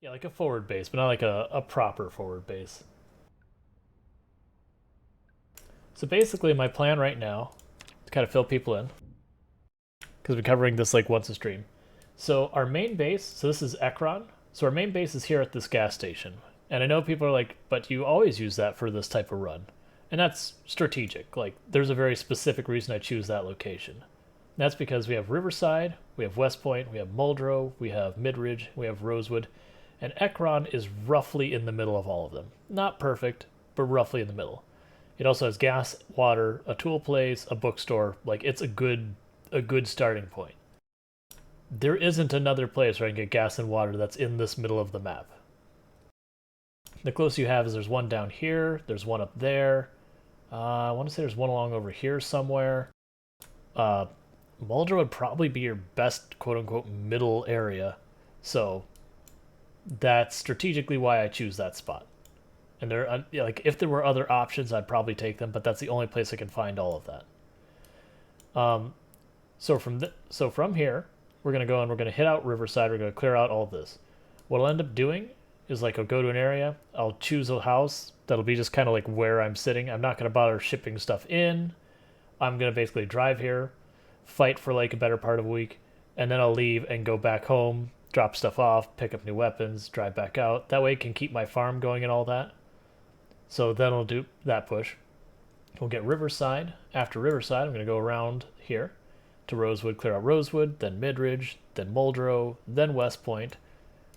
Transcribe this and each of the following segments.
Yeah, like a forward base, but not like a proper forward base. So basically my plan right now, to kind of fill people in, because we're covering this like once a stream. So our main base, so this is Ekron. So our main base is here at this gas station. And I know people are like, but you always use that for this type of run. And that's strategic. Like, there's a very specific reason I choose that location. And that's because we have Riverside, we have West Point, we have Muldrow, we have Midridge, we have Rosewood, and Ekron is roughly in the middle of all of them. Not perfect, but roughly in the middle. It also has gas, water, a tool place, a bookstore. Like, it's a good starting point. There isn't another place where I can get gas and water that's in this middle of the map. The closest you have is there's one down here, there's one up there. I want to say there's one along over here somewhere. Muldrow would probably be your best quote-unquote middle area. So that's strategically why I choose that spot. And there, like, if there were other options, I'd probably take them, but that's the only place I can find all of that. So from here, we're gonna go and we're gonna hit out Riverside. We're gonna clear out all of this. What I'll end up doing is, like, I'll go to an area, I'll choose a house that'll be just kind of like where I'm sitting. I'm not gonna bother shipping stuff in. I'm gonna basically drive here, fight for like a better part of a week, and then I'll leave and go back home, drop stuff off, pick up new weapons, drive back out. That way I can keep my farm going and all that. So then I'll do that push. We'll get Riverside. After Riverside, I'm going to go around here to Rosewood, clear out Rosewood, then Midridge, then Muldrow, then West Point.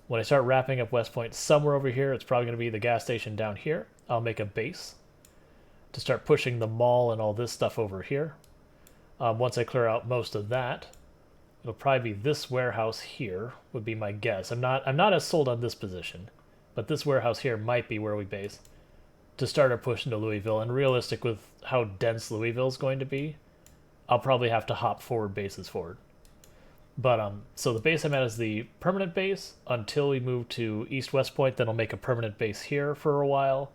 When I start wrapping up West Point somewhere over here, it's probably going to be the gas station down here. I'll make a base to start pushing the mall and all this stuff over here. Once I clear out most of that, it'll probably be this warehouse here, would be my guess. I'm not as sold on this position, but this warehouse here might be where we base to start our push into Louisville. And realistic with how dense Louisville is going to be, I'll probably have to hop forward bases forward. But so the base I'm at is the permanent base until we move to East West Point. Then I'll make a permanent base here for a while,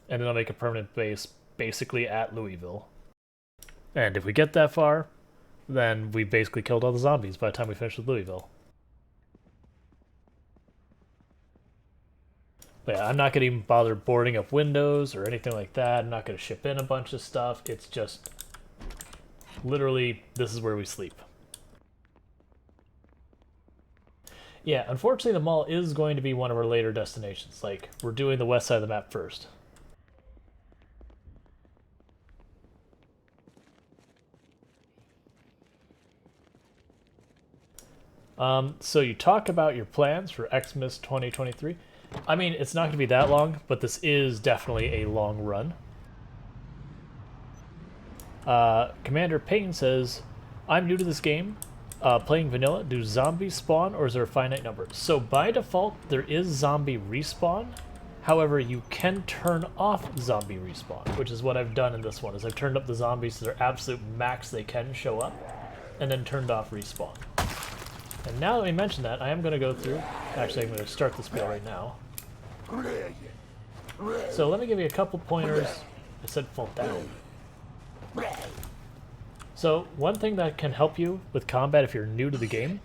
and then I'll make a permanent base basically at Louisville. And if we get that far, then we basically killed all the zombies by the time we finish with Louisville. But yeah, I'm not going to even bother boarding up windows or anything like that. I'm not going to ship in a bunch of stuff. It's just literally, this is where we sleep. Yeah, unfortunately the mall is going to be one of our later destinations. Like, we're doing the west side of the map first. So you talk about your plans for Xmas 2023. I mean, it's not going to be that long, but this is definitely a long run. Commander Payne says, I'm new to this game. Playing vanilla, do zombies spawn or is there a finite number? So by default, there is zombie respawn. However, you can turn off zombie respawn, which is what I've done in this one, is I've turned up the zombies to their absolute max they can show up, and then turned off respawn. And now that we mention that, I am going to go through, actually I'm going to start the spiel right now. So let me give you a couple pointers. I said fall down. So one thing that can help you with combat if you're new to the game,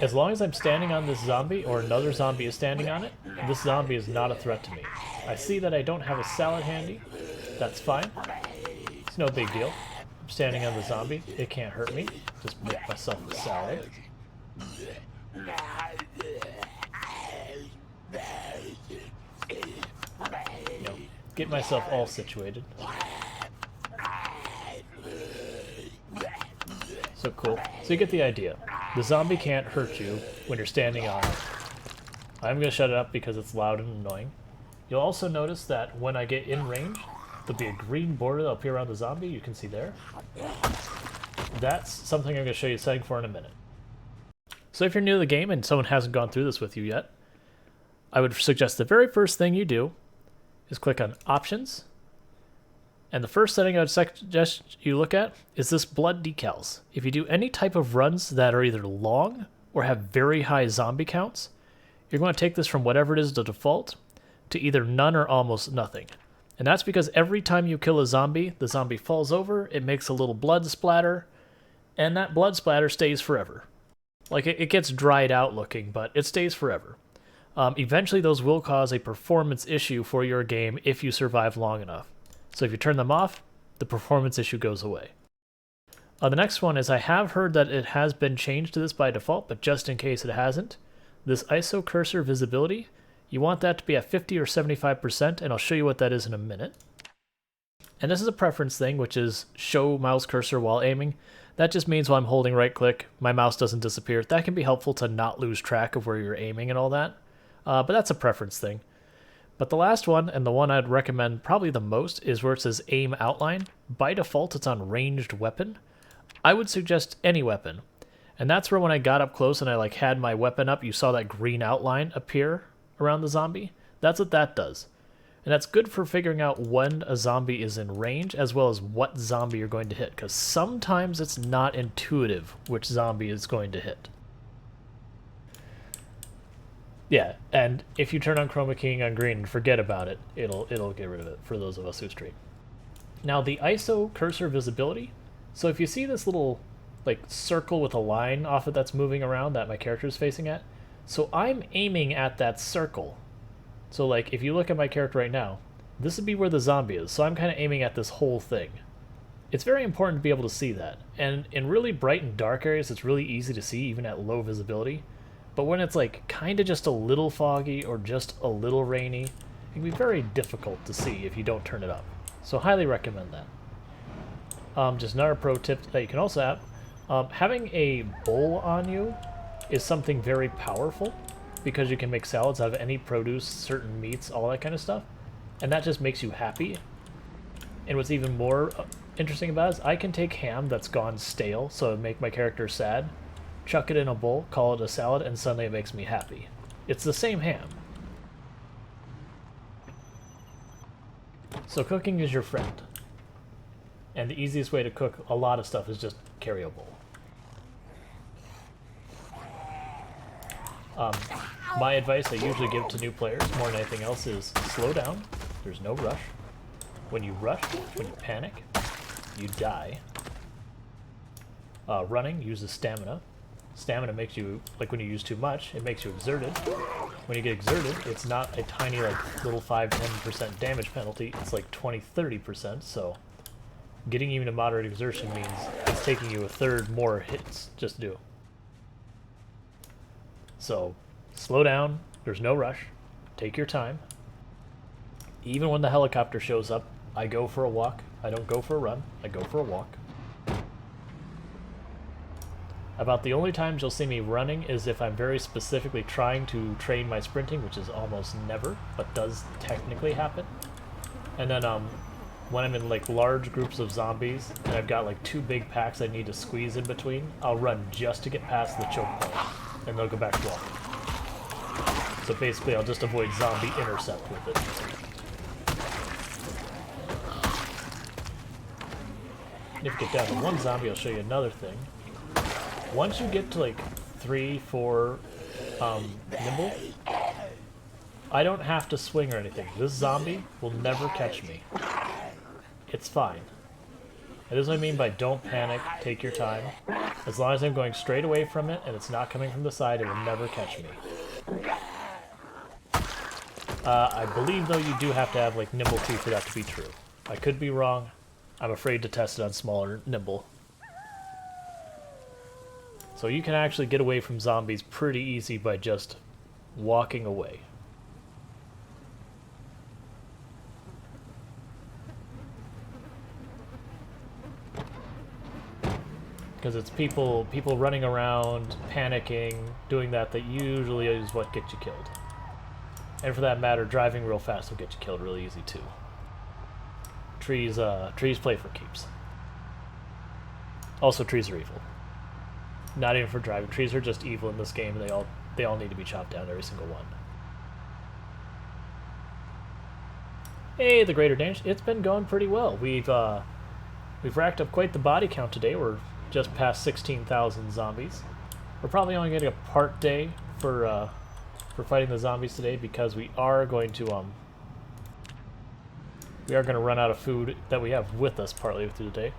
as long as I'm standing on this zombie or another zombie is standing on it, this zombie is not a threat to me. I see that I don't have a salad handy. That's fine. It's no big deal. I'm standing on the zombie. It can't hurt me. Just make myself a salad. You know, get myself all situated. So cool. So you get the idea. The zombie can't hurt you when you're standing on it. I'm going to shut it up because it's loud and annoying. You'll also notice that when I get in range, there'll be a green border that'll appear around the zombie. You can see there. That's something I'm going to show you a setting for in a minute. So if you're new to the game and someone hasn't gone through this with you yet, I would suggest the very first thing you do is click on Options. And the first setting I would suggest you look at is this blood decals. If you do any type of runs that are either long or have very high zombie counts, you're going to take this from whatever it is to default to either none or almost nothing. And that's because every time you kill a zombie, the zombie falls over, it makes a little blood splatter, and that blood splatter stays forever. Like, it gets dried out looking, but it stays forever. eventually those will cause a performance issue for your game if you survive long enough. So if you turn them off, the performance issue goes away. The next one is I have heard that it has been changed to this by default, but just in case it hasn't, this ISO cursor visibility, you want that to be at 50 or 75%, and I'll show you what that is in a minute. And this is a preference thing, which is show mouse cursor while aiming. That just means while I'm holding right click, my mouse doesn't disappear. That can be helpful to not lose track of where you're aiming and all that, but that's a preference thing. But the last one, and the one I'd recommend probably the most, is where it says aim outline. By default, it's on ranged weapon. I would suggest any weapon. And that's where when I got up close and I had my weapon up, you saw that green outline appear around the zombie. That's what that does. And that's good for figuring out when a zombie is in range, as well as what zombie you're going to hit, because sometimes it's not intuitive which zombie is going to hit. Yeah, and if you turn on chroma keying on green and forget about it, it'll get rid of it for those of us who stream. Now the ISO cursor visibility, so if you see this little circle with a line off it that's moving around that my character is facing at, so I'm aiming at that circle. So if you look at my character right now, this would be where the zombie is, so I'm kind of aiming at this whole thing. It's very important to be able to see that, and in really bright and dark areas it's really easy to see even at low visibility, but when it's kind of just a little foggy or just a little rainy, it can be very difficult to see if you don't turn it up. So highly recommend that. Just another pro tip that you can also have, having a bowl on you is something very powerful because you can make salads out of any produce, certain meats, all that kind of stuff, and that just makes you happy. And what's even more interesting about it is I can take ham that's gone stale, so it would make my character sad, chuck it in a bowl, call it a salad, and suddenly it makes me happy. It's the same ham. So cooking is your friend. And the easiest way to cook a lot of stuff is just carry a bowl. My advice I usually give to new players, more than anything else, is slow down. There's no rush. When you rush, when you panic, you die. Running uses stamina. Stamina makes you, when you use too much, it makes you exerted. When you get exerted, it's not a tiny, little 5-10% damage penalty. It's 20-30%, so getting even a moderate exertion means it's taking you a third more hits just to do. So, slow down, there's no rush, take your time. Even when the helicopter shows up, I go for a walk. I don't go for a run, I go for a walk. About the only times you'll see me running is if I'm very specifically trying to train my sprinting, which is almost never, but does technically happen. And then when I'm in large groups of zombies and I've got 2 big packs I need to squeeze in between, I'll run just to get past the choke point, and they'll go back to walking. So basically I'll just avoid zombie intercept with it. And if you get down to 1 zombie, I'll show you another thing. Once you get to 3, 4 nimble, I don't have to swing or anything. This zombie will never catch me. It's fine. That is what I mean by don't panic, take your time. As long as I'm going straight away from it and it's not coming from the side, it will never catch me. I believe though you do have to have nimble 2 for that to be true. I could be wrong. I'm afraid to test it on smaller nimble. So you can actually get away from zombies pretty easy by just walking away. Because it's people running around, panicking, doing that usually is what gets you killed. And for that matter, driving real fast will get you killed really easy too. Trees play for keeps. Also, trees are evil. Not even for driving. Trees are just evil in this game, and they all need to be chopped down, every single one. Hey, the Greater Danish. It's been going pretty well. We've racked up quite the body count today. We're just past 16,000 zombies. We're probably only getting a part day for fighting the zombies today because we are going to run out of food that we have with us partly through the day.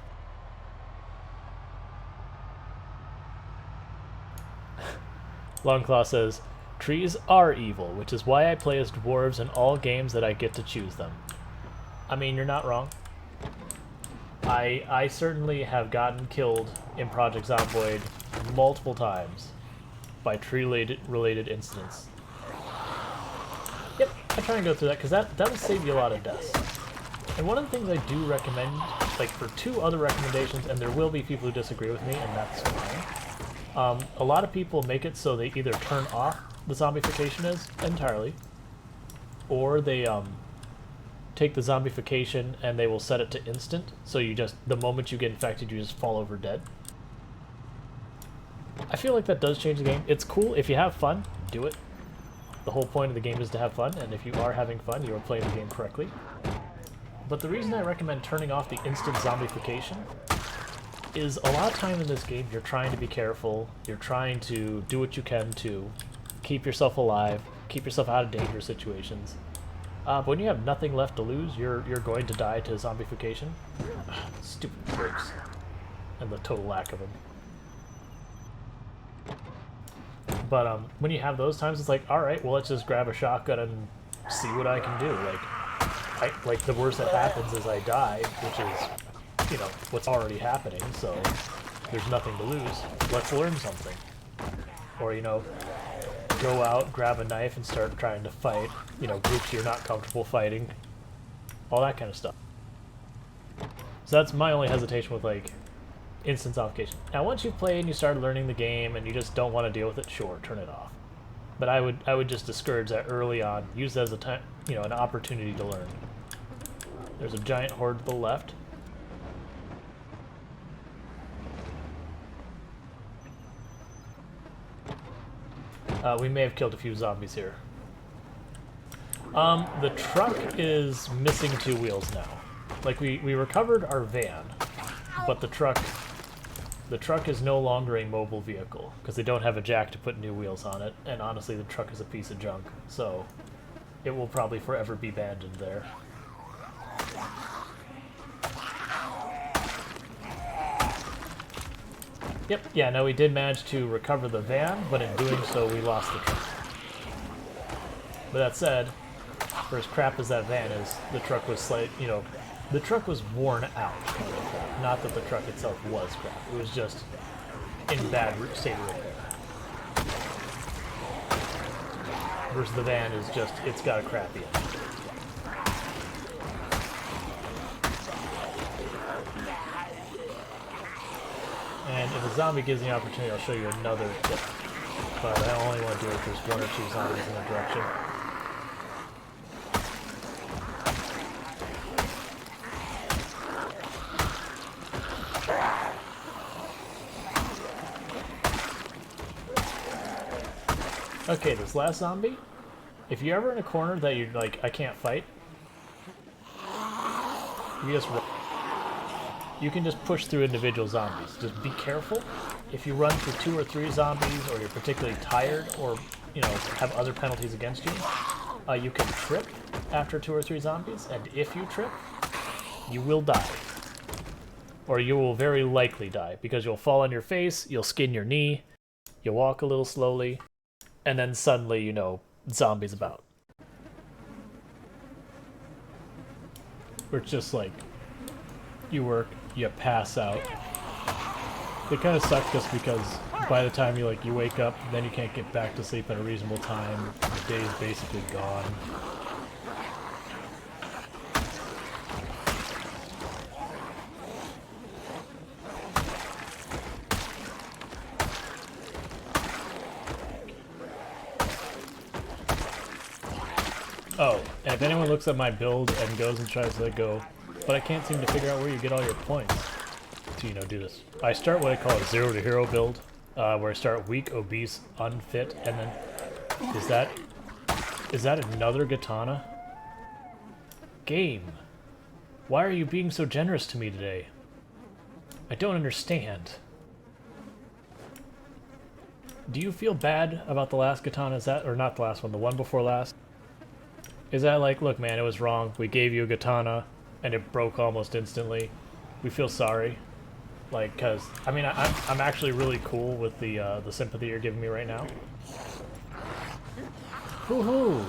Longclaw says, Trees are evil, which is why I play as dwarves in all games that I get to choose them. I mean, you're not wrong. I certainly have gotten killed in Project Zomboid multiple times by tree-related incidents. Yep, I try and go through that, because that will save you a lot of deaths. And one of the things I do recommend, like for 2 other recommendations, and there will be people who disagree with me, and that's fine. A lot of people make it so they either turn off the zombification entirely, or they take the zombification and they will set it to instant, so you just, the moment you get infected, you just fall over dead. I feel like that does change the game. It's cool. If you have fun, do it. The whole point of the game is to have fun, and if you are having fun, you are playing the game correctly. But the reason I recommend turning off the instant zombification is a lot of time in this game you're trying to be careful, you're trying to do what you can to keep yourself alive, keep yourself out of dangerous situations. But when you have nothing left to lose, you're going to die to zombification. Stupid bricks. And the total lack of them. But when you have those times, it's like, alright, well, let's just grab a shotgun and see what I can do. Like the worst that happens is I die, which is, you know, what's already happening, so there's nothing to lose. Let's learn something. Or, you know, go out, grab a knife, and start trying to fight, you know, groups you're not comfortable fighting. All that kind of stuff. So that's my only hesitation with, like, instant zombification. Now, once you've played and you start learning the game and you just don't want to deal with it, sure, turn it off. But I would just discourage that early on. Use that as a time, you know, an opportunity to learn. There's a giant horde to the left. We may have killed a few zombies here. The truck is missing 2 wheels now. Like, we recovered our van, but the truck is no longer a mobile vehicle, because they don't have a jack to put new wheels on it, and honestly the truck is a piece of junk, so it will probably forever be abandoned there. Yep, yeah, no, we did manage to recover the van, but in doing so we lost the truck. But that said, for as crap as that van is, the truck was the truck was worn out. Not that the truck itself was crap. It was just in bad state of repair. Versus the van is just, it's got a crappy engine. And if a zombie gives me the opportunity, I'll show you another tip. But I only want to do it if there's 1 or 2 zombies in a direction. Okay, this last zombie, if you're ever in a corner that you're like, I can't fight, you just run. You can just push through individual zombies. Just be careful. If you run through 2 or 3 zombies, or you're particularly tired, or, you know, have other penalties against you, you can trip after 2 or 3 zombies, and if you trip, you will die. Or you will very likely die, because you'll fall on your face, you'll skin your knee, you'll walk a little slowly, and then suddenly, you know, zombies about. Where it's just like, you work, you pass out. It kind of sucks just because by the time you wake up, then you can't get back to sleep at a reasonable time. The day is basically gone. Oh, and if anyone looks at my build and goes and tries to go, but I can't seem to figure out where you get all your points to, you know, do this. I start what I call a 0 to hero build, where I start weak, obese, unfit, and then is that another katana? Game, why are you being so generous to me today? I don't understand. Do you feel bad about the last katana? Is that, or not the last one, the one before last? Is that like, look man, it was wrong, we gave you a katana, and it broke almost instantly. We feel sorry. Like, cause, I mean, I'm actually really cool with the sympathy you're giving me right now. Woohoo!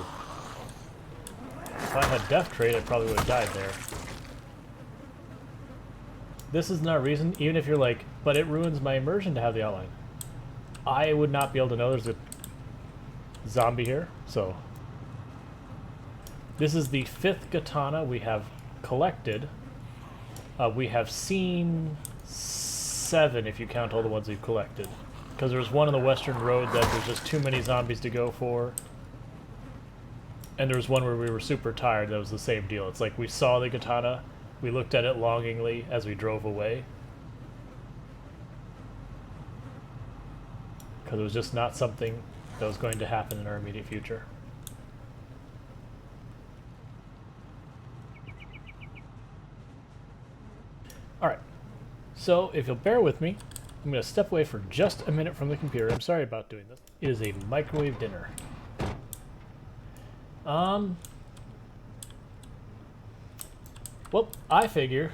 If I had Death Trade, I probably would have died there. This is not a reason, even if you're like, but it ruins my immersion to have the outline. I would not be able to know there's a zombie here, so. This is the 5th katana we have collected. We have seen 7 if you count all the ones we've collected. Because there was one on the western road that there's just too many zombies to go for. And there was one where we were super tired that was the same deal. It's like we saw the katana, we looked at it longingly as we drove away. Because it was just not something that was going to happen in our immediate future. Alright, so if you'll bear with me, I'm going to step away for just a minute from the computer. I'm sorry about doing this. It is a microwave dinner. Well, I figure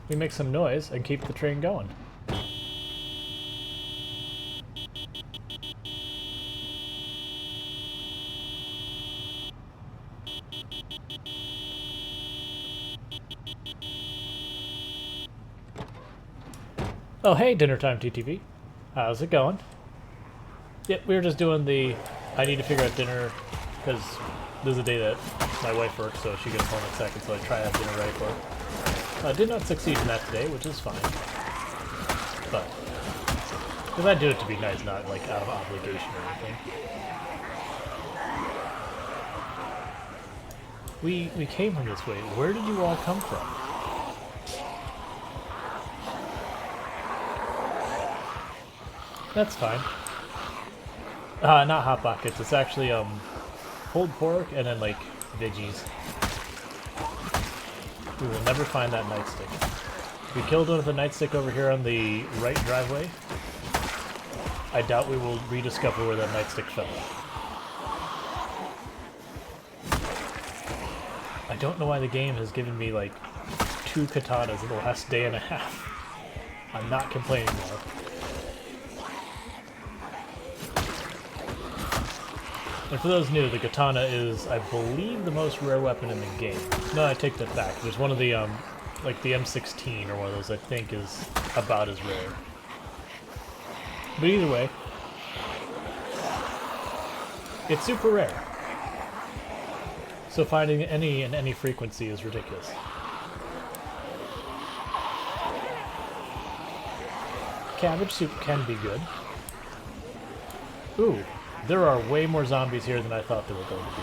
we make some noise and keep the train going. Oh, hey, Dinner Time TTV. How's it going? Yep, we were just doing the... I need to figure out dinner, because this is the day that my wife works, so she gets home in a second, so I try to have dinner ready for her. I did not succeed in that today, which is fine. But, because I did it to be nice, not like out of obligation or anything. We came from this way. Where did you all come from? That's fine. Not hot pockets. It's actually pulled pork and then like veggies. We will never find that nightstick. We killed one with a nightstick over here on the right driveway. I doubt we will rediscover where that nightstick fell. I don't know why the game has given me like 2 katanas in the last day and a half. I'm not complaining though. And for those new, the katana is, I believe, the most rare weapon in the game. No, I take that back. There's one of the, like the M16 or one of those I think is about as rare. But either way, it's super rare. So finding any in any frequency is ridiculous. Cabbage soup can be good. Ooh. There are way more zombies here than I thought there were going to be.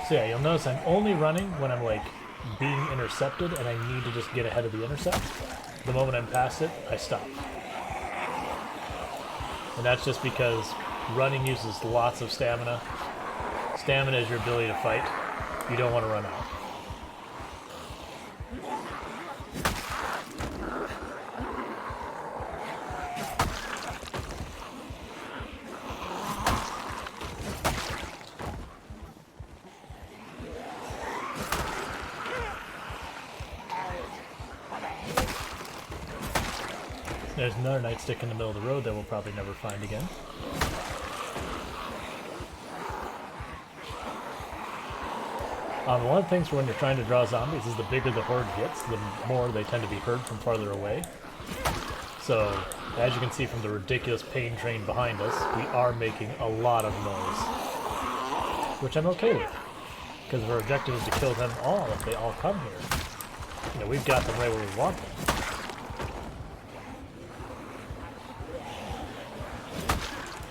So yeah, you'll notice I'm only running when I'm like being intercepted and I need to just get ahead of the intercept. The moment I'm past it, I stop. And that's just because running uses lots of stamina. Stamina is your ability to fight. You don't want to run out. There's another nightstick in the middle of the road that we'll probably never find again. One of the things for when you're trying to draw zombies is the bigger the horde gets, the more they tend to be heard from farther away. So, as you can see from the ridiculous pain train behind us, we are making a lot of noise. Which I'm okay with, because our objective is to kill them all if they all come here. You know, we've got them right where we want them.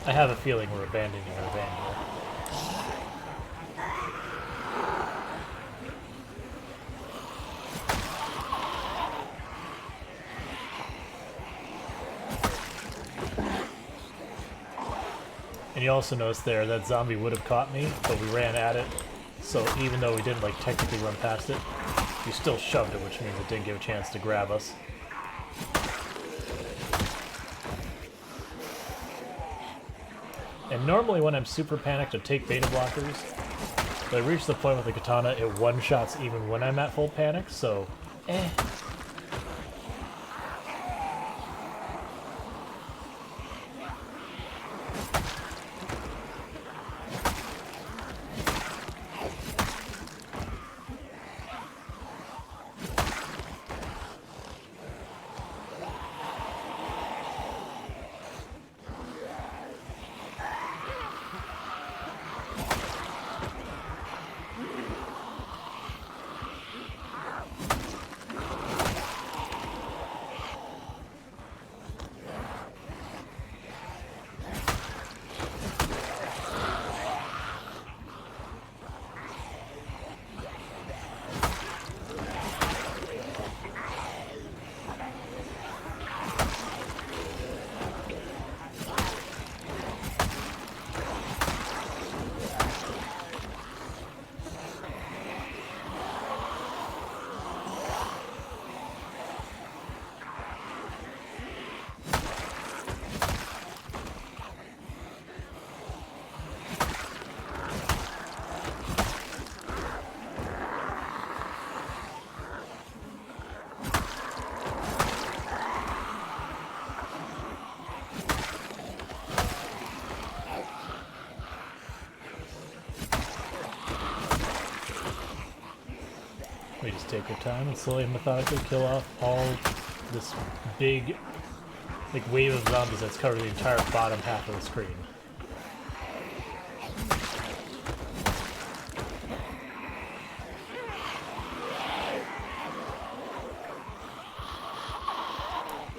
I have a feeling we're abandoning our van here. And you also notice there that zombie would have caught me, but we ran at it. So even though we didn't like technically run past it, we still shoved it, which means it didn't give a chance to grab us. And normally when I'm super panicked, I take beta blockers. But I reached the point with the katana, it one-shots even when I'm at full panic, so eh. We just take our time and slowly and methodically kill off all this big like wave of zombies that's covered the entire bottom half of the screen.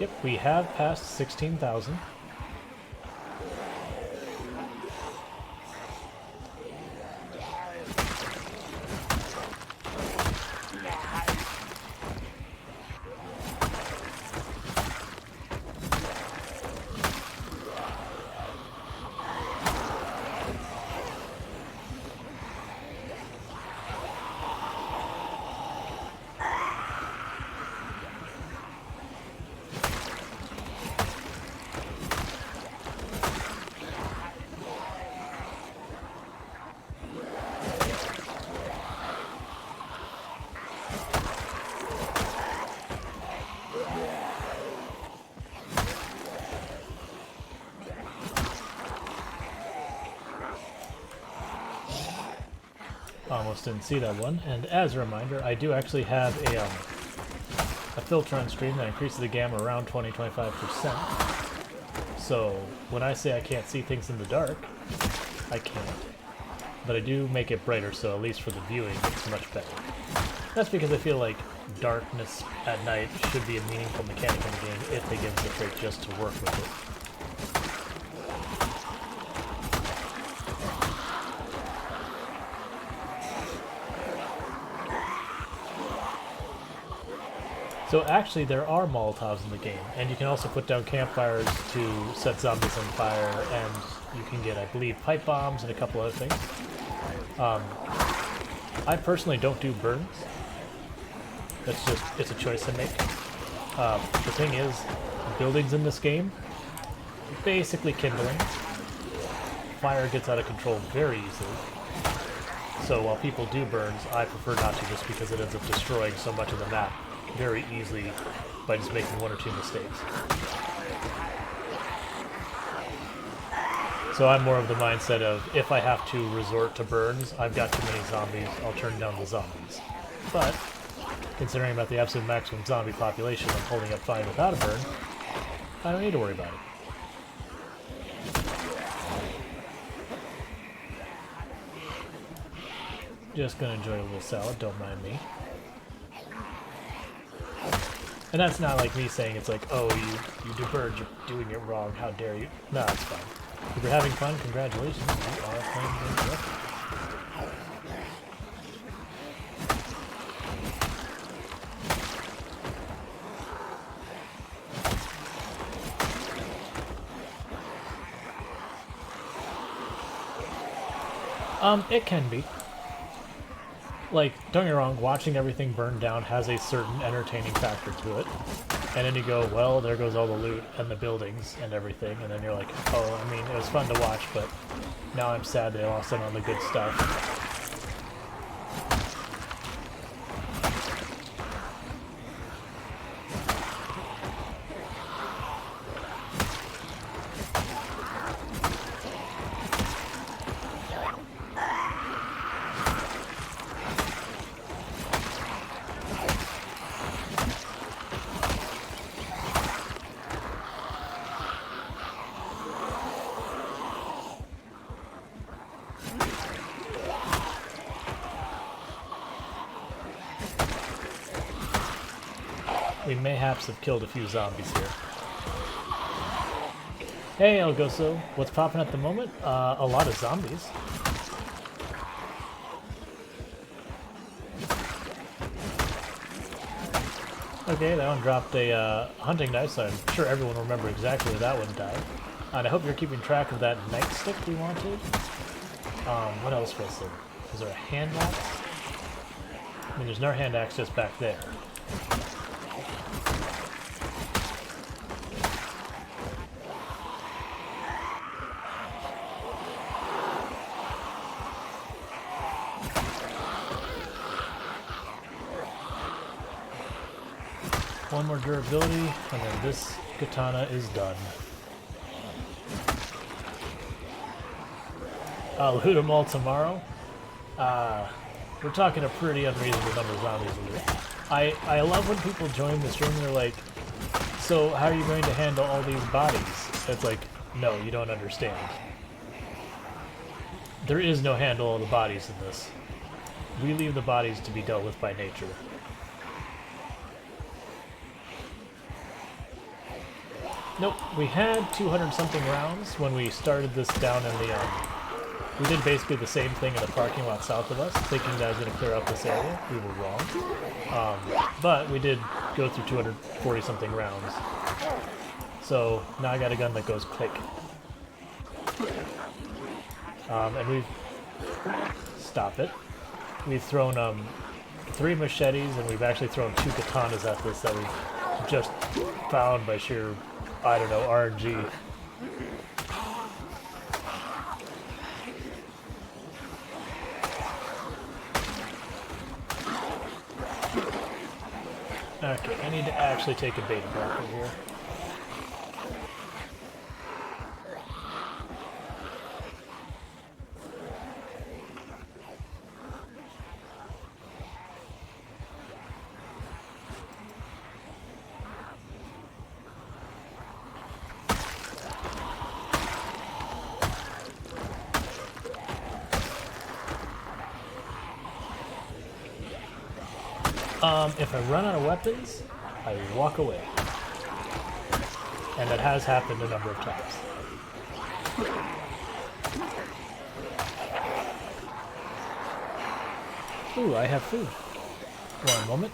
Yep, we have passed 16,000. Almost didn't see that one. And as a reminder, I do actually have a filter on stream that increases the gamma around 20-25%. So when I say I can't see things in the dark, I can't. But I do make it brighter, so at least for the viewing, it's much better. That's because I feel like darkness at night should be a meaningful mechanic in the game if they give us the trait just to work with it. So actually there are Molotovs in the game, and you can also put down campfires to set zombies on fire, and you can get, I believe, pipe bombs and a couple other things. I personally don't do burns. That's just, it's a choice I make. The thing is, buildings in this game, basically kindling. Fire gets out of control very easily. So while people do burns, I prefer not to, just because it ends up destroying so much of the map very easily by just making one or two mistakes. So I'm more of the mindset of, if I have to resort to burns, I've got too many zombies, I'll turn down the zombies. But, considering about the absolute maximum zombie population, I'm holding up fine without a burn, I don't need to worry about it. Just gonna enjoy a little salad, don't mind me. And that's not like me saying it's like, oh, you do burns, you're doing it wrong, how dare you. No, it's fine. If you're having fun, congratulations, you are playing the game correctly. It can be. Like, don't get me wrong, watching everything burn down has a certain entertaining factor to it. And then you go, well, there goes all the loot and the buildings and everything, and then you're like, oh, I mean, it was fun to watch, but now I'm sad they lost out on the good stuff. We mayhaps have killed a few zombies here. Hey, Elgoso. What's popping at the moment? A lot of zombies. Okay, that one dropped a hunting knife, so I'm sure everyone will remember exactly where that one died. And I hope you're keeping track of that nightstick we wanted. What else was there? Was there a hand axe? I mean, there's no hand axe just back there. One more durability, and then this katana is done. I'll loot them all tomorrow. We're talking a pretty unreasonable number of zombies here. I love when people join the stream and they're like, so how are you going to handle all these bodies? It's like, no, you don't understand. There is no handle all the bodies in this. We leave the bodies to be dealt with by nature. Nope, we had 200-something rounds when we started this down in the, we did basically the same thing in the parking lot south of us, thinking that I was going to clear up this area. We were wrong. But we did go through 240-something rounds. So now I got a gun that goes click. And we've... Stop it. We've thrown 3 machetes, and we've actually thrown 2 katanas at this that we've just found by sheer, I don't know, RNG. Okay, I need to actually take a beta blocker here. If I run out of weapons, I walk away. And that has happened a number of times. Ooh, I have food. One moment.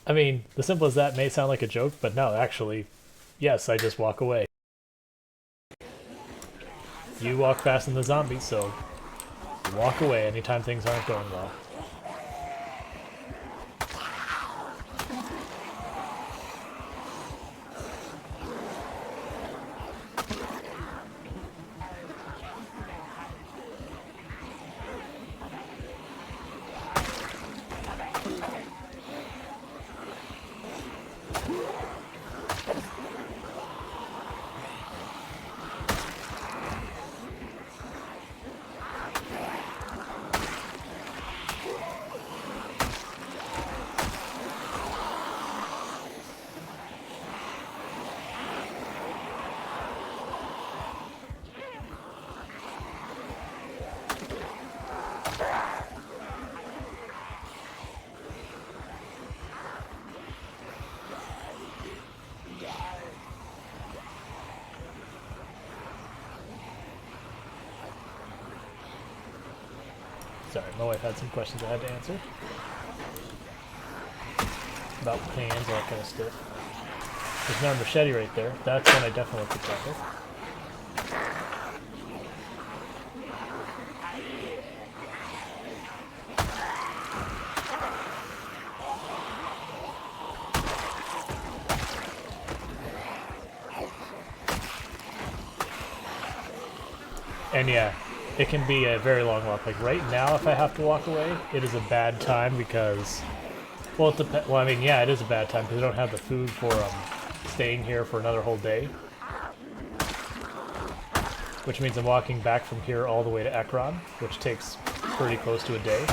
I mean, the simple as that may sound like a joke, but no, actually, yes, I just walk away. You walk fast in the zombies, so walk away anytime things aren't going well. Sorry, my wife had some questions I had to answer. About pans, all that kind of stuff. There's another machete right there. That's one I definitely want to check with. And yeah, it can be a very long walk. Like right now, if I have to walk away, it is a bad time because, well, well, I mean, yeah, it is a bad time because I don't have the food for staying here for another whole day. Which means I'm walking back from here all the way to Ekron, which takes pretty close to a day.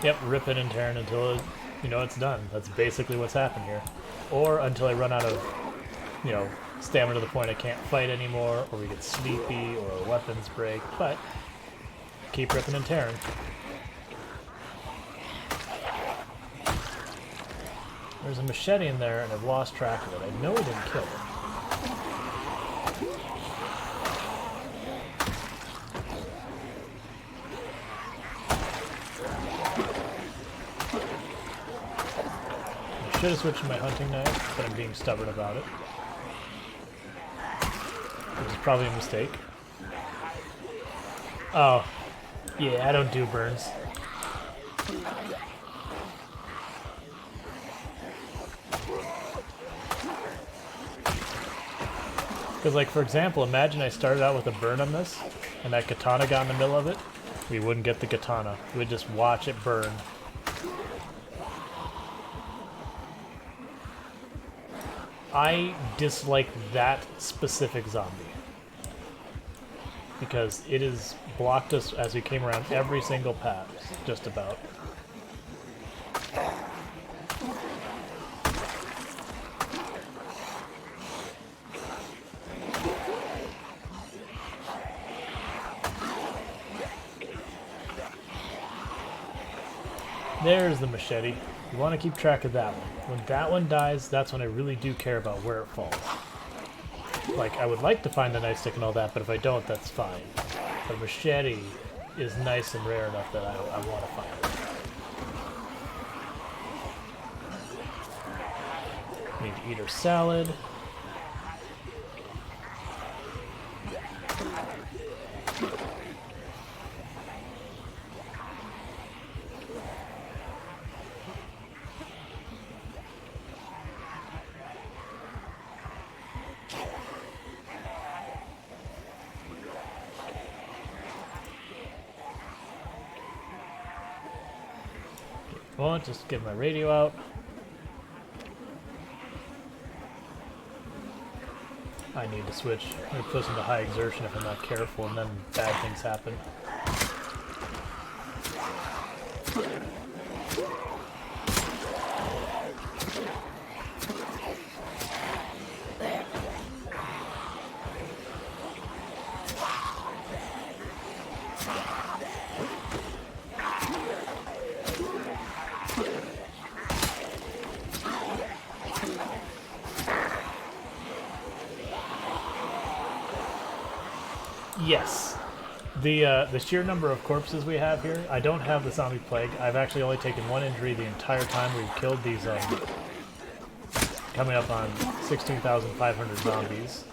Yep, ripping and tearing until, you know, it's done. That's basically what's happened here. Or until I run out of, you know, stamina to the point I can't fight anymore, or we get sleepy, or weapons break, but keep ripping and tearing. There's a machete in there, and I've lost track of it. I know we didn't kill it. I should have switched to my hunting knife, but I'm being stubborn about it. Which is probably a mistake. Oh, yeah, I don't do burns. Because, like, for example, imagine I started out with a burn on this, and that katana got in the middle of it. We wouldn't get the katana. We'd just watch it burn. I dislike that specific zombie. Because it has blocked us as we came around every single path, just about. There's the machete. You want to keep track of that one. When that one dies, that's when I really do care about where it falls. Like, I would like to find the nightstick and all that, but if I don't, that's fine. The machete is nice and rare enough that I want to find it. Need to eat her salad. Well, just get my radio out. I need to switch. I'm going to put into high exertion if I'm not careful, and then bad things happen. Yes. The sheer number of corpses we have here, I don't have the zombie plague. I've actually only taken one injury the entire time we've killed these, coming up on 16,500 zombies.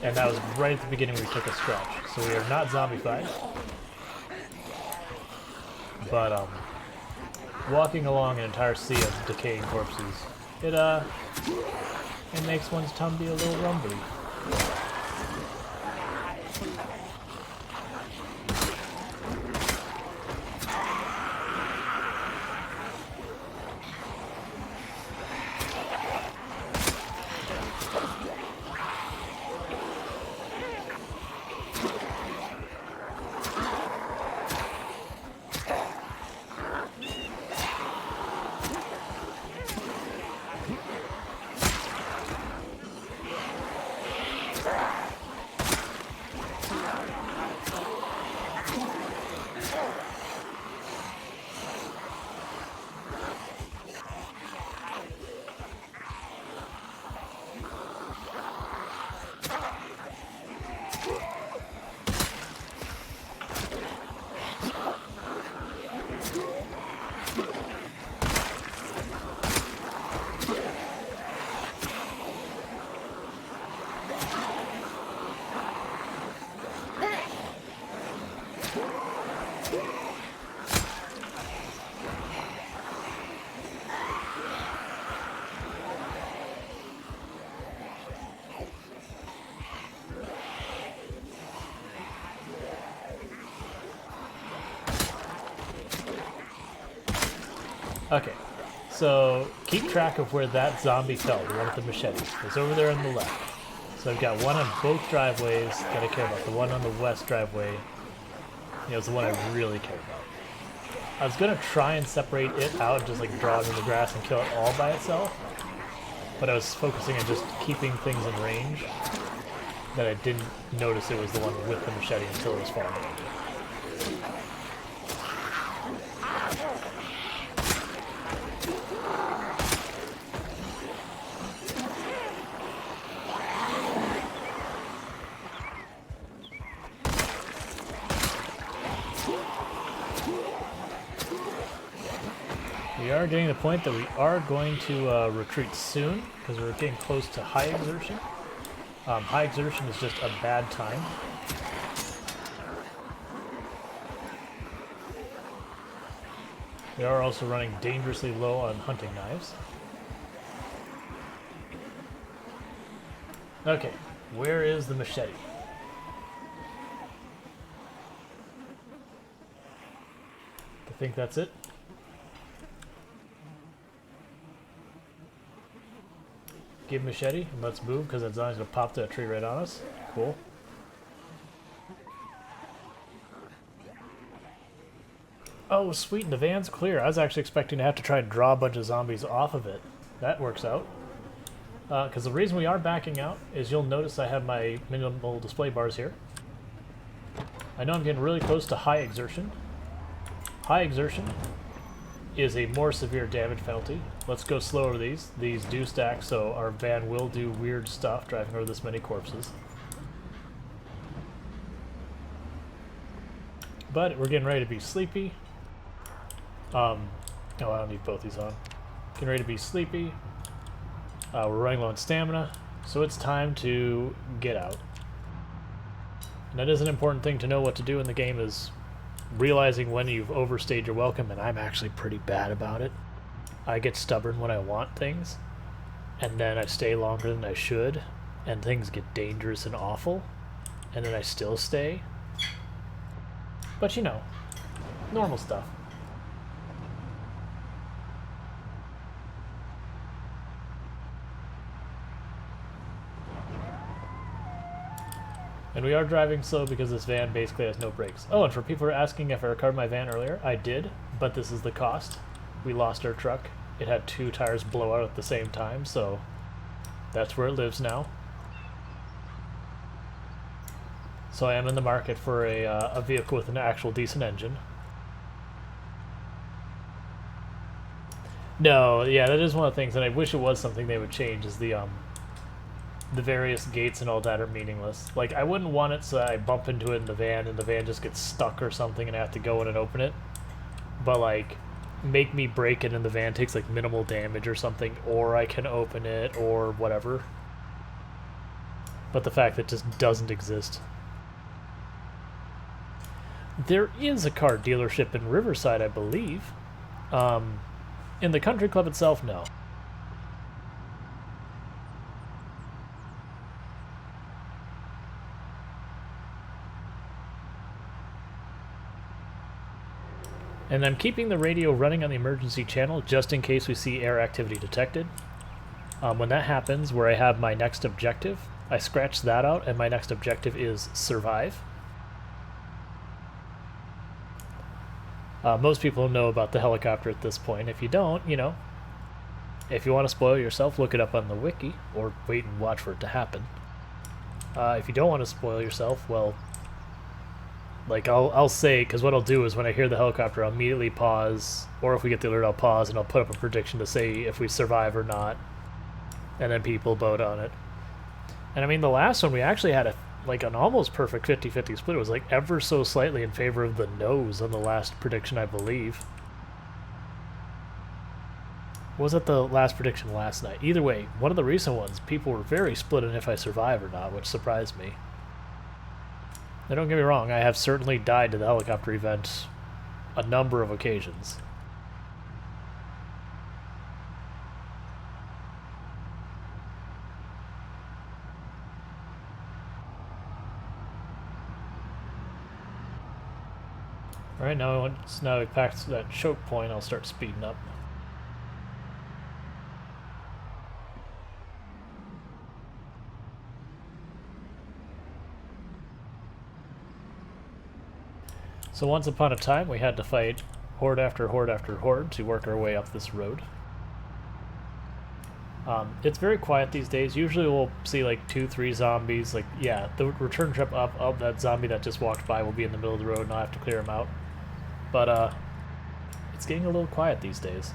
And that was right at the beginning we took a stretch. So we are not zombified. But, walking along an entire sea of decaying corpses, it makes one's tummy a little rumbly. Okay, so keep track of where that zombie fell, the one with the machete. It's over there on the left. So I've got one on both driveways that I care about. The one on the west driveway, you know, is the one I really care about. I was gonna try and separate it out, just like draw it in the grass and kill it all by itself. But I was focusing on just keeping things in range that I didn't notice it was the one with the machete until it was falling. We are getting to the point that we are going to retreat soon because we're getting close to high exertion. High exertion is just a bad time. We are also running dangerously low on hunting knives. Okay, where is the machete? I think that's it. Give machete and let's move because that zombie's gonna pop that tree right on us. Cool. Oh, sweet, and the van's clear. I was actually expecting to have to try and draw a bunch of zombies off of it. That works out. Because the reason we are backing out is you'll notice I have my minimal display bars here. I know I'm getting really close to high exertion. High exertion is a more severe damage penalty. Let's go slow over these. These do stack, so our van will do weird stuff driving over this many corpses. But we're getting ready to be sleepy. Oh, I don't need both these on. Getting ready to be sleepy. We're running low on stamina, so it's time to get out. And that is an important thing to know what to do in the game, is realizing when you've overstayed your welcome, and I'm actually pretty bad about it. I get stubborn when I want things, and then I stay longer than I should, and things get dangerous and awful, and then I still stay. But you know, normal stuff. And we are driving slow because this van basically has no brakes. Oh, and for people who are asking if I recovered my van earlier, I did, but this is the cost. We lost our truck. It had 2 tires blow out at the same time, so that's where it lives now. So I am in the market for a vehicle with an actual decent engine. No, yeah, that is one of the things, and I wish it was something they would change, is the various gates and all that are meaningless. Like, I wouldn't want it so that I bump into it in the van and the van just gets stuck or something and I have to go in and open it. But, like, make me break it and the van takes, like, minimal damage or something, or I can open it, or whatever. But the fact that it just doesn't exist. There is a car dealership in Riverside, I believe. In the country club itself, no. And I'm keeping the radio running on the emergency channel just in case we see air activity detected. When that happens, where I have my next objective, I scratch that out, and my next objective is survive. Most people know about the helicopter at this point. If you don't, you know, if you want to spoil yourself, look it up on the wiki, or wait and watch for it to happen. If you don't want to spoil yourself, well, like, I'll say, because what I'll do is when I hear the helicopter, I'll immediately pause, or if we get the alert, I'll pause, and I'll put up a prediction to say if we survive or not, and then people vote on it. And I mean, the last one, we actually had an almost perfect 50-50 split. It was like ever so slightly in favor of the no's on the last prediction, I believe. Was it the last prediction last night? Either way, one of the recent ones, people were very split on if I survive or not, which surprised me. Now, don't get me wrong, I have certainly died to the helicopter event a number of occasions. Alright, now we packed that choke point, I'll start speeding up. So once upon a time, we had to fight horde after horde after horde to work our way up this road. It's very quiet these days. Usually we'll see like 2-3 zombies. Like, yeah, the return trip up of that zombie that just walked by will be in the middle of the road and I'll have to clear him out. But it's getting a little quiet these days.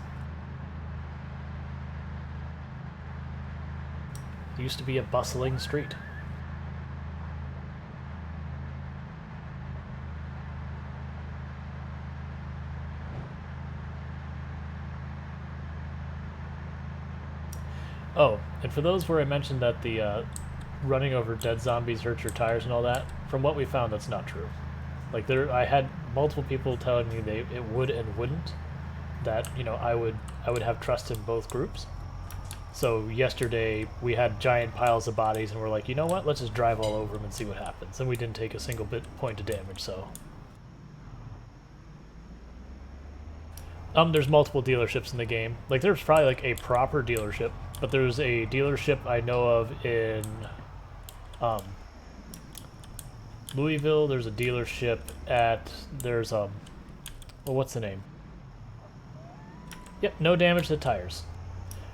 It used to be a bustling street. Oh, and for those where I mentioned that the running over dead zombies hurts your tires and all that, from what we found, that's not true. Like, I had multiple people telling me it would and wouldn't. That, you know, I would have trust in both groups. So yesterday we had giant piles of bodies, and we're like, you know what? Let's just drive all over them and see what happens. And we didn't take a single point of damage. So. There's multiple dealerships in the game. Like, there's probably like a proper dealership, but there's a dealership I know of in Louisville. There's a dealership at well, what's the name? Yep, no damage to the tires.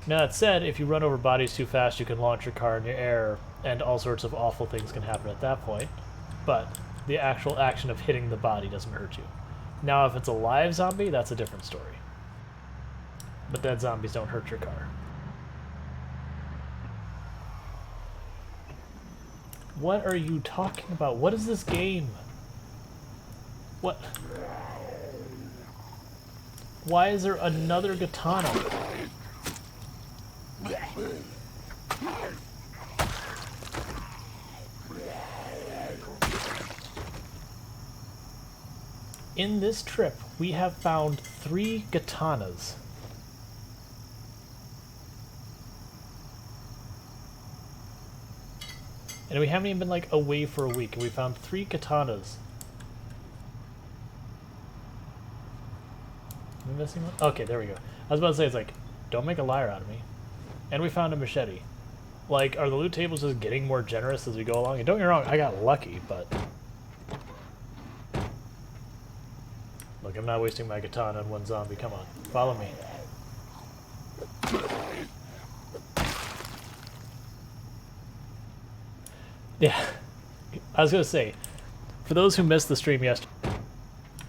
Now that said, if you run over bodies too fast, you can launch your car in the air, and all sorts of awful things can happen at that point. But the actual action of hitting the body doesn't hurt you. Now, if it's a live zombie, that's a different story. But dead zombies don't hurt your car. What are you talking about? What is this game? What? Why is there another katana? In this trip, we have found 3 katanas. And we haven't even been, like, away for a week, and we found 3 katanas. Am I missing one? Okay, there we go. I was about to say, it's like, don't make a liar out of me. And we found a machete. Like, are the loot tables just getting more generous as we go along? And don't get me wrong, I got lucky, but... Look, I'm not wasting my katana on one zombie. Come on, follow me. Yeah, I was gonna say, for those who missed the stream yesterday,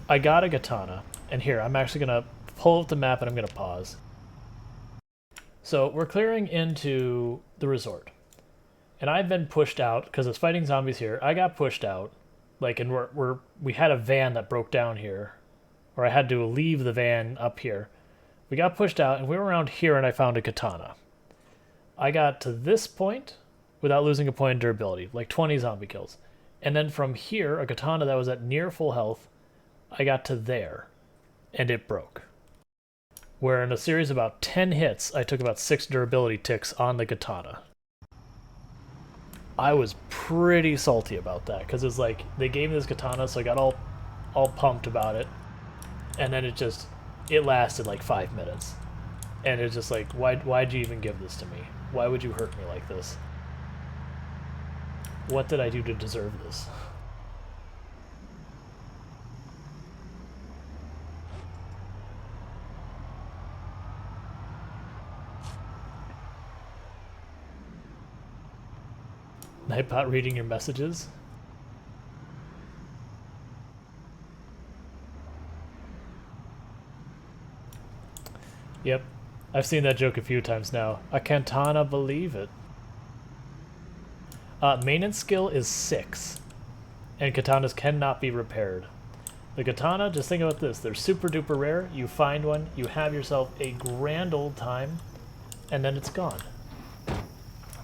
I got a katana, and here, I'm actually gonna pull up the map and I'm gonna pause. So, we're clearing into the resort. And I've been pushed out, because it's fighting zombies here. I got pushed out, like, and we had a van that broke down here. Or I had to leave the van up here. We got pushed out, and we were around here, and I found a katana. I got to this point without losing a point in durability, like 20 zombie kills. And then from here, a katana that was at near full health, I got to there, and it broke. Where in a series of about 10 hits, I took about 6 durability ticks on the katana. I was pretty salty about that, because it's like, they gave me this katana, so I got all pumped about it. And then it lasted like 5 minutes. And it's just like, why'd you even give this to me? Why would you hurt me like this? What did I do to deserve this? Nightbot reading your messages? Yep, I've seen that joke a few times now. I can't believe it. Maintenance skill is 6, and katanas cannot be repaired. The katana, just think about this, they're super duper rare, you find one, you have yourself a grand old time, and then it's gone.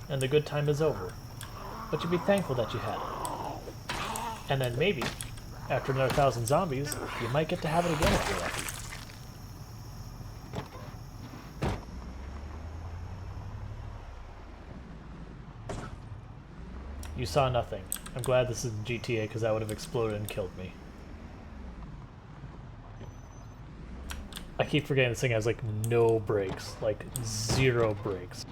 And the good time is over. But you'd be thankful that you had it. And then maybe, after another 1,000 zombies, you might get to have it again if you're lucky. You saw nothing. I'm glad this is GTA because that would have exploded and killed me. I keep forgetting this thing has like no brakes, like 0 brakes.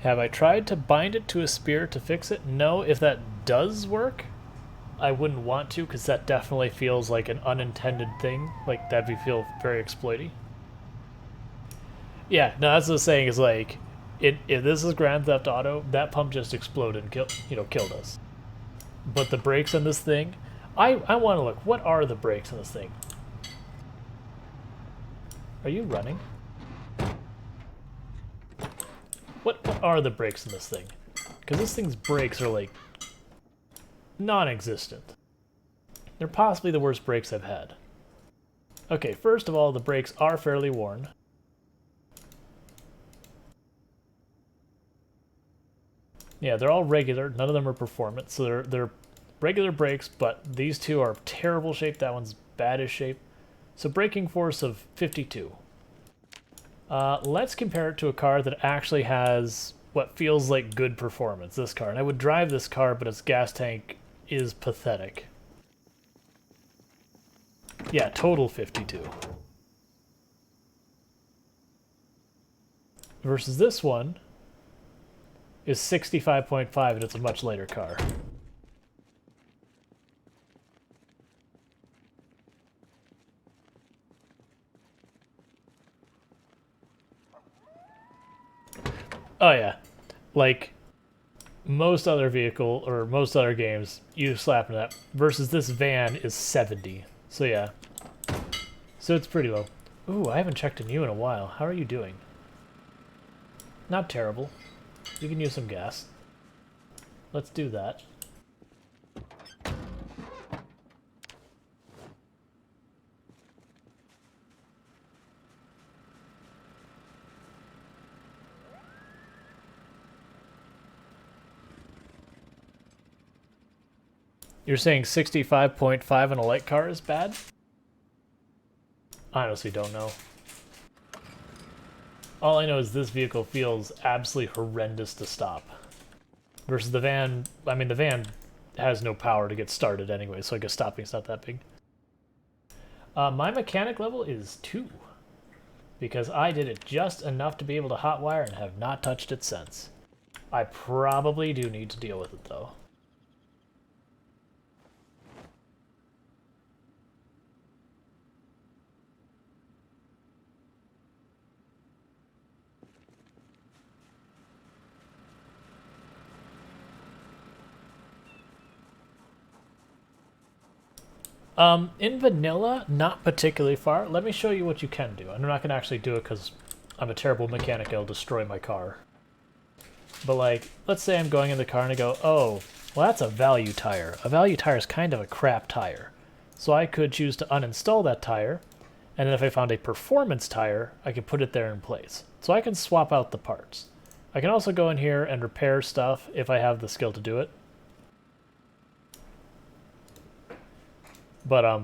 Have I tried to bind it to a spear to fix it? No. If that does work, I wouldn't want to, because that definitely feels like an unintended thing. Like, that'd feel very exploity. Yeah, no, that's what I was saying, is like, if this is Grand Theft Auto, that pump just exploded and killed us. But the brakes on this thing, I want to look. What are the brakes on this thing? Are you running? What are the brakes in this thing? Because this thing's brakes are like non-existent. They're possibly the worst brakes I've had. Okay, first of all, the brakes are fairly worn. Yeah, they're all regular. None of them are performance, so they're regular brakes, but these two are terrible shape. That one's bad shape. So braking force of 52. Let's compare it to a car that actually has what feels like good performance, this car. And I would drive this car, but its gas tank is pathetic. Yeah, total 52. Versus this one is 65.5, and it's a much lighter car. Oh yeah, like most other vehicle or most other games, you slap in that. Versus this van is 70. So yeah, so it's pretty low. Ooh, I haven't checked on you in a while. How are you doing? Not terrible. You can use some gas. Let's do that. You're saying 65.5 on a light car is bad? I honestly don't know. All I know is this vehicle feels absolutely horrendous to stop. Versus the van, I mean the van has no power to get started anyway, so I guess stopping's not that big. My mechanic level is 2. Because I did it just enough to be able to hotwire and have not touched it since. I probably do need to deal with it though. In vanilla, not particularly far. Let me show you what you can do. I'm not going to actually do it because I'm a terrible mechanic. I'll destroy my car. But like, let's say I'm going in the car and I go, oh, well that's a value tire. A value tire is kind of a crap tire. So I could choose to uninstall that tire, and then if I found a performance tire, I could put it there in place. So I can swap out the parts. I can also go in here and repair stuff if I have the skill to do it. But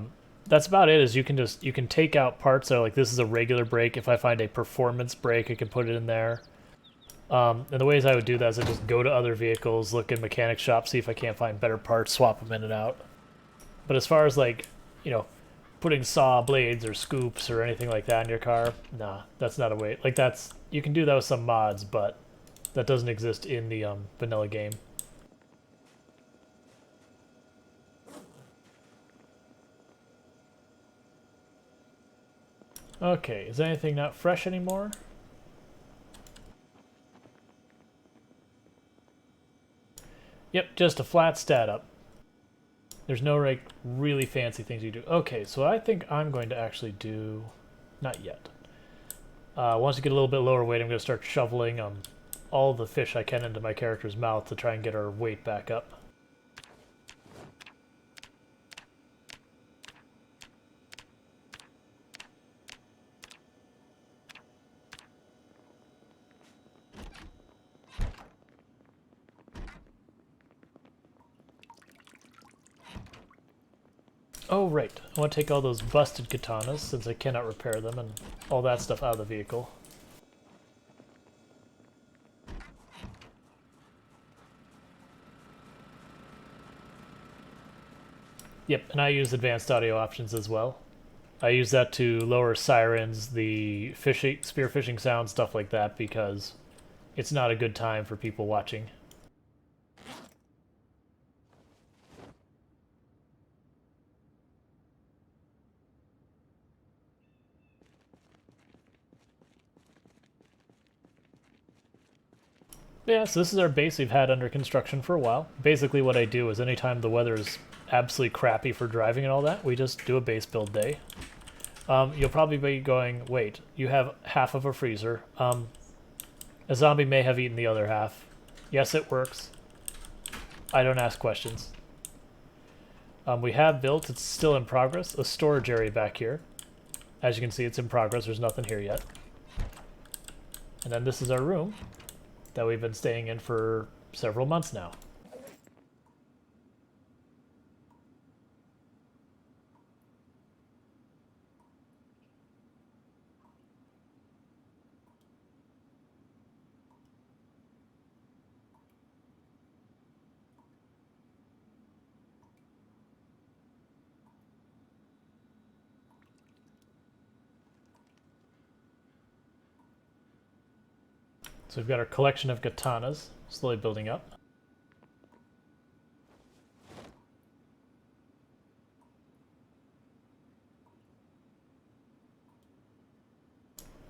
that's about it. Is you can take out parts that are like, this is a regular brake. If I find a performance brake, I can put it in there. And the ways I would do that is I just go to other vehicles, look in mechanic shops, see if I can't find better parts, swap them in and out. But as far as like, you know, putting saw blades or scoops or anything like that in your car, nah, that's not a way. Like that's, you can do that with some mods, but that doesn't exist in the vanilla game. Okay, is anything not fresh anymore? Yep, just a flat stat up. There's no like really fancy things you do. Okay, so I think I'm going to actually do, not yet. Once you get a little bit lower weight, I'm going to start shoveling all the fish I can into my character's mouth to try and get her weight back up. Oh, right. I want to take all those busted katanas, since I cannot repair them, and all that stuff out of the vehicle. Yep, and I use advanced audio options as well. I use that to lower sirens, the fishing, spear fishing sound, stuff like that, because it's not a good time for people watching. Yeah, so this is our base we've had under construction for a while. Basically what I do is anytime the weather is absolutely crappy for driving and all that, we just do a base build day. You'll probably be going, wait, you have half of a freezer. A zombie may have eaten the other half. Yes, it works. I don't ask questions. We have built, it's still in progress, a storage area back here. As you can see, it's in progress. There's nothing here yet. And then this is our room that we've been staying in for several months now. So we've got our collection of katanas slowly building up.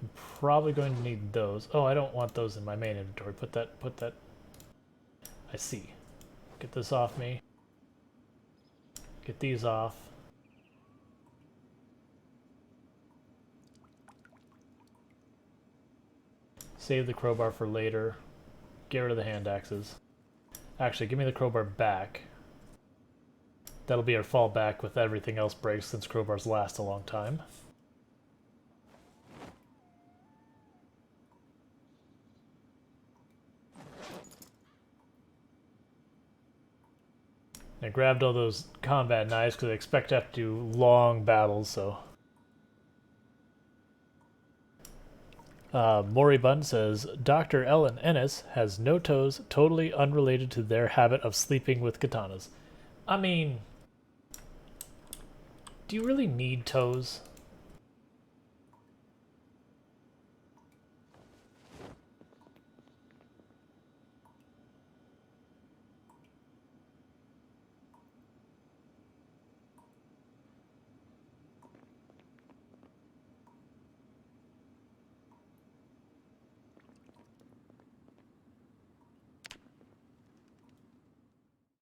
I'm probably going to need those. Oh, I don't want those in my main inventory. Put that. I see. Get this off me. Get these off. Save the crowbar for later. Get rid of the hand axes. Actually, give me the crowbar back. That'll be our fallback with everything else breaks since crowbars last a long time. I grabbed all those combat knives because I expect to have to do long battles, so... Moribund says, Dr. Ellen Ennis has no toes, totally unrelated to their habit of sleeping with katanas. I mean, do you really need toes?